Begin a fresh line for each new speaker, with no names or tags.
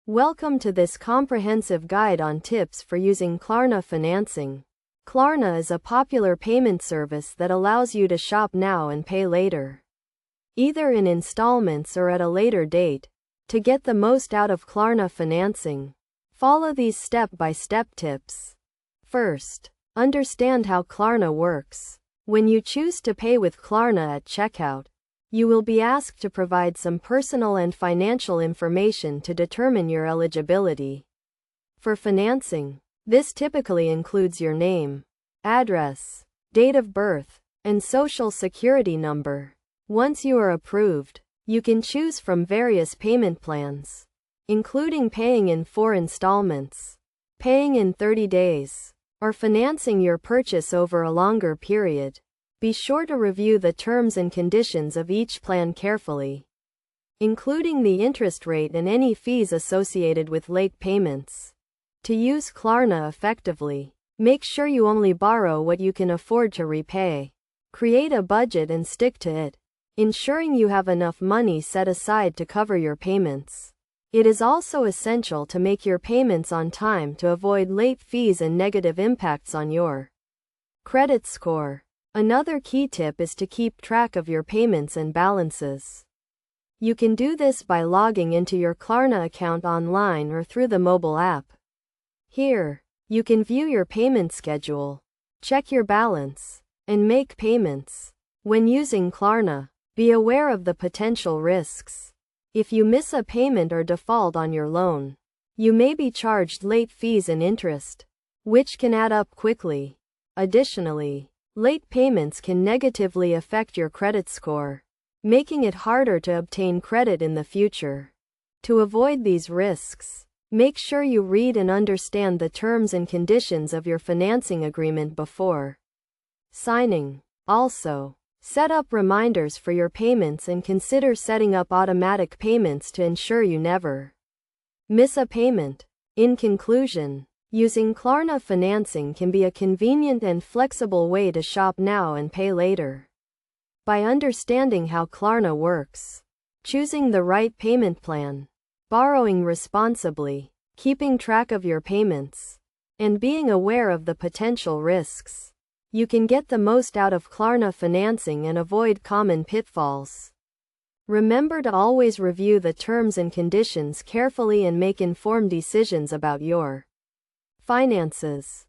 Welcome to this comprehensive guide on tips for using Klarna financing. Klarna is a popular payment service that allows you to shop now and pay later, either in installments or at a later date. To get the most out of Klarna financing, follow these step-by-step tips. First, understand how Klarna works. When you choose to pay with Klarna at checkout, you will be asked to provide some personal and financial information to determine your eligibility for financing. This typically includes your name, address, date of birth, and social security number. Once you are approved, you can choose from various payment plans, including paying in 4 installments, paying in 30 days, or financing your purchase over a longer period. Be sure to review the terms and conditions of each plan carefully, including the interest rate and any fees associated with late payments. To use Klarna effectively, make sure you only borrow what you can afford to repay. Create a budget and stick to it, ensuring you have enough money set aside to cover your payments. It is also essential to make your payments on time to avoid late fees and negative impacts on your credit score. Another key tip is to keep track of your payments and balances. You can do this by logging into your Klarna account online or through the mobile app. Here, you can view your payment schedule, check your balance, and make payments. When using Klarna, be aware of the potential risks. If you miss a payment or default on your loan, you may be charged late fees and interest, which can add up quickly. Additionally, late payments can negatively affect your credit score, making it harder to obtain credit in the future. To avoid these risks, make sure you read and understand the terms and conditions of your financing agreement before signing. Also, set up reminders for your payments and consider setting up automatic payments to ensure you never miss a payment. In conclusion, using Klarna financing can be a convenient and flexible way to shop now and pay later. By understanding how Klarna works, choosing the right payment plan, borrowing responsibly, keeping track of your payments, and being aware of the potential risks, you can get the most out of Klarna financing and avoid common pitfalls. Remember to always review the terms and conditions carefully and make informed decisions about your finances.